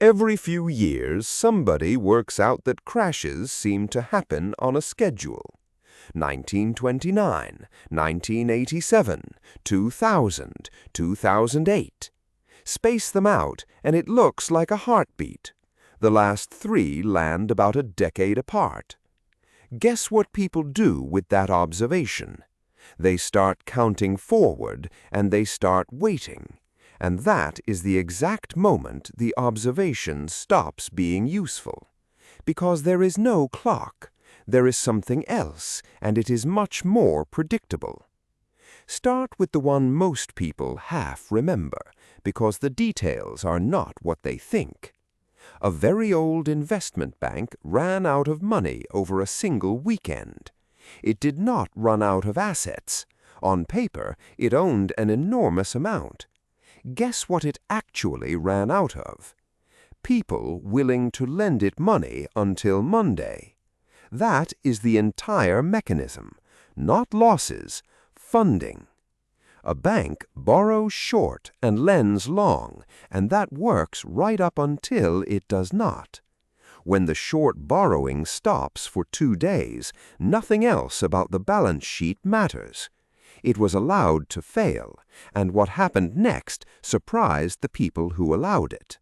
Every few years, somebody works out that crashes seem to happen on a schedule. 1929, 1987, 2000, 2008. Space them out, and it looks like a heartbeat. The last three land about a decade apart. Guess what people do with that observation? They start counting forward, and they start waiting. And that is the exact moment the observation stops being useful. Because there is no clock. There is something else, and it is much more predictable. Start with the one most people half remember, because the details are not what they think. A very old investment bank ran out of money over a single weekend. It did not run out of assets. On paper, it owned an enormous amount. Guess what it actually ran out of? People willing to lend it money until Monday. That is the entire mechanism. Not losses, funding. A bank borrows short and lends long, and that works right up until it does not. When the short borrowing stops for 2 days, nothing else about the balance sheet matters. It was allowed to fail, and what happened next surprised the people who allowed it.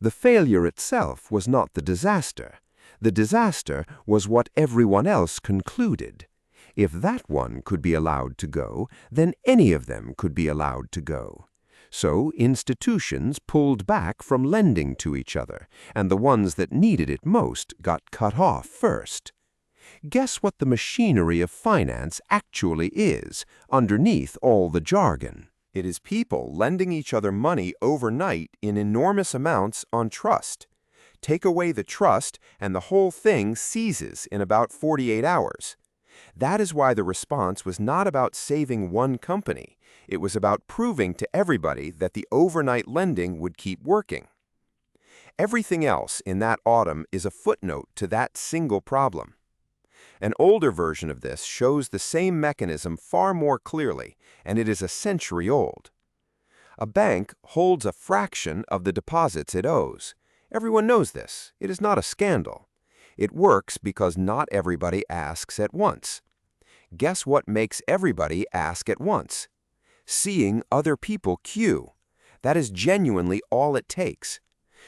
The failure itself was not the disaster. The disaster was what everyone else concluded. If that one could be allowed to go, then any of them could be allowed to go. So institutions pulled back from lending to each other, and the ones that needed it most got cut off first. Guess what the machinery of finance actually is, underneath all the jargon? It is people lending each other money overnight in enormous amounts on trust. Take away the trust, and the whole thing seizes in about 48 hours. That is why the response was not about saving one company. It was about proving to everybody that the overnight lending would keep working. Everything else in that autumn is a footnote to that single problem. An older version of this shows the same mechanism far more clearly, and it is a century old. A bank holds a fraction of the deposits it owes. Everyone knows this. It is not a scandal. It works because not everybody asks at once. Guess what makes everybody ask at once? Seeing other people queue. That is genuinely all it takes.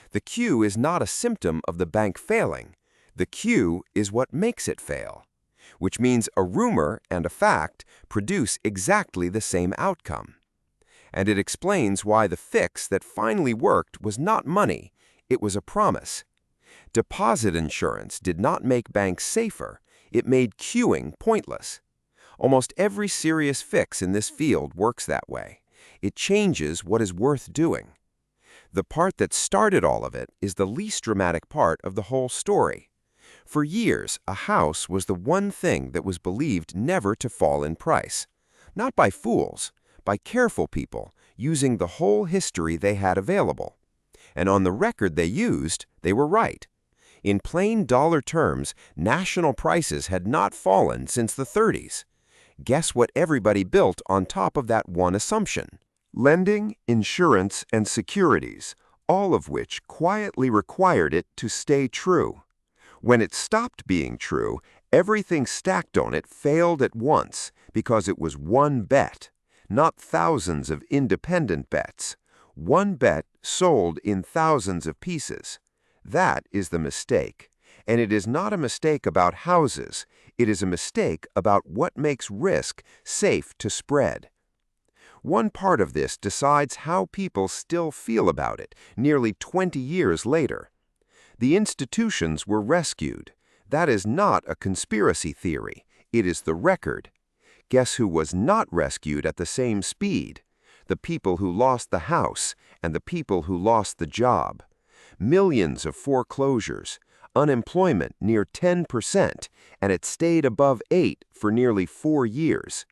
The queue is not a symptom of the bank failing. The queue is what makes it fail, which means a rumor and a fact produce exactly the same outcome. And it explains why the fix that finally worked was not money, it was a promise. Deposit insurance did not make banks safer, it made queuing pointless. Almost every serious fix in this field works that way. It changes what is worth doing. The part that started all of it is the least dramatic part of the whole story. For years, a house was the one thing that was believed never to fall in price. Not by fools, by careful people, using the whole history they had available. And on the record they used, they were right. In plain dollar terms, national prices had not fallen since the 30s. Guess what everybody built on top of that one assumption? Lending, insurance, and securities, all of which quietly required it to stay true. When it stopped being true, everything stacked on it failed at once because it was one bet, not thousands of independent bets. One bet sold in thousands of pieces. That is the mistake. And it is not a mistake about houses. It is a mistake about what makes risk safe to spread. One part of this decides how people still feel about it nearly 20 years later. The institutions were rescued. That is not a conspiracy theory. It is the record. Guess who was not rescued at the same speed? The people who lost the house and the people who lost the job. Millions of foreclosures, unemployment near 10%, and it stayed above 8 for nearly 4 years.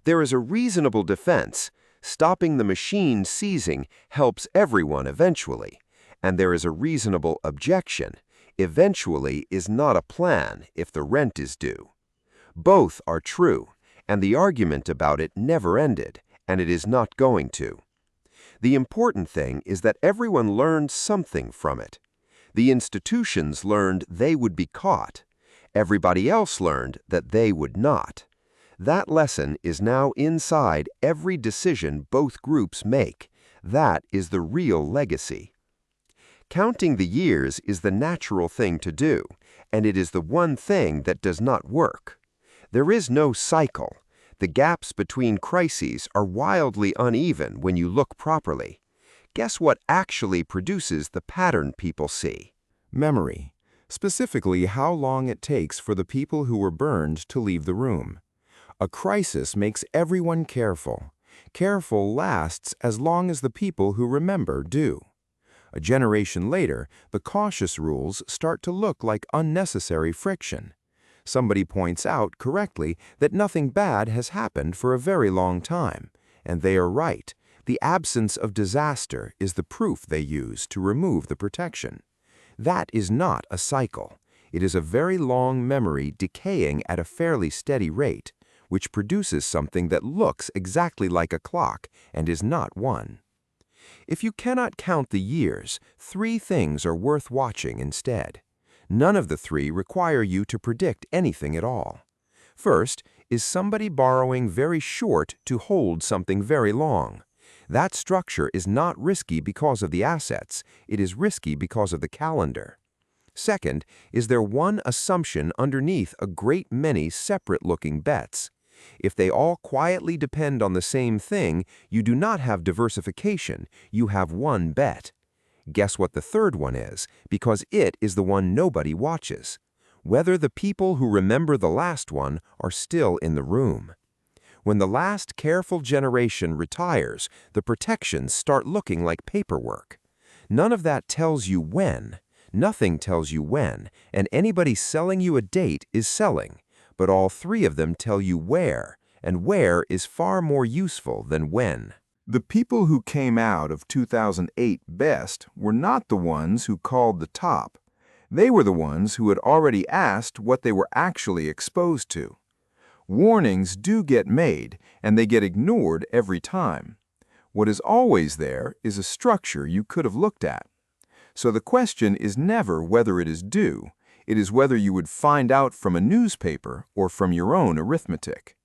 There is a reasonable defense. Stopping the machine seizing helps everyone eventually. And there is a reasonable objection. Eventually is not a plan if the rent is due. Both are true, and the argument about it never ended, and it is not going to. The important thing is that everyone learned something from it. The institutions learned they would be caught. Everybody else learned that they would not. That lesson is now inside every decision both groups make. That is the real legacy. Counting the years is the natural thing to do, and it is the one thing that does not work. There is no cycle. The gaps between crises are wildly uneven when you look properly. Guess what actually produces the pattern people see? Memory. Specifically, how long it takes for the people who were burned to leave the room. A crisis makes everyone careful. Careful lasts as long as the people who remember do. A generation later, the cautious rules start to look like unnecessary friction. Somebody points out correctly that nothing bad has happened for a very long time, and they are right. The absence of disaster is the proof they use to remove the protection. That is not a cycle. It is a very long memory decaying at a fairly steady rate, which produces something that looks exactly like a clock and is not one. If you cannot count the years, 3 things are worth watching instead. None of the 3 require you to predict anything at all. First, is somebody borrowing very short to hold something very long? That structure is not risky because of the assets, it is risky because of the calendar. Second, is there one assumption underneath a great many separate-looking bets? If they all quietly depend on the same thing, you do not have diversification, you have one bet. Guess what the third one is, because it is the one nobody watches. Whether the people who remember the last one are still in the room. When the last careful generation retires, the protections start looking like paperwork. None of that tells you when. Nothing tells you when, and anybody selling you a date is selling. But all 3 of them tell you where, and where is far more useful than when. The people who came out of 2008 best were not the ones who called the top. They were the ones who had already asked what they were actually exposed to. Warnings do get made, and they get ignored every time. What is always there is a structure you could have looked at. So the question is never whether it is due, it is whether you would find out from a newspaper or from your own arithmetic.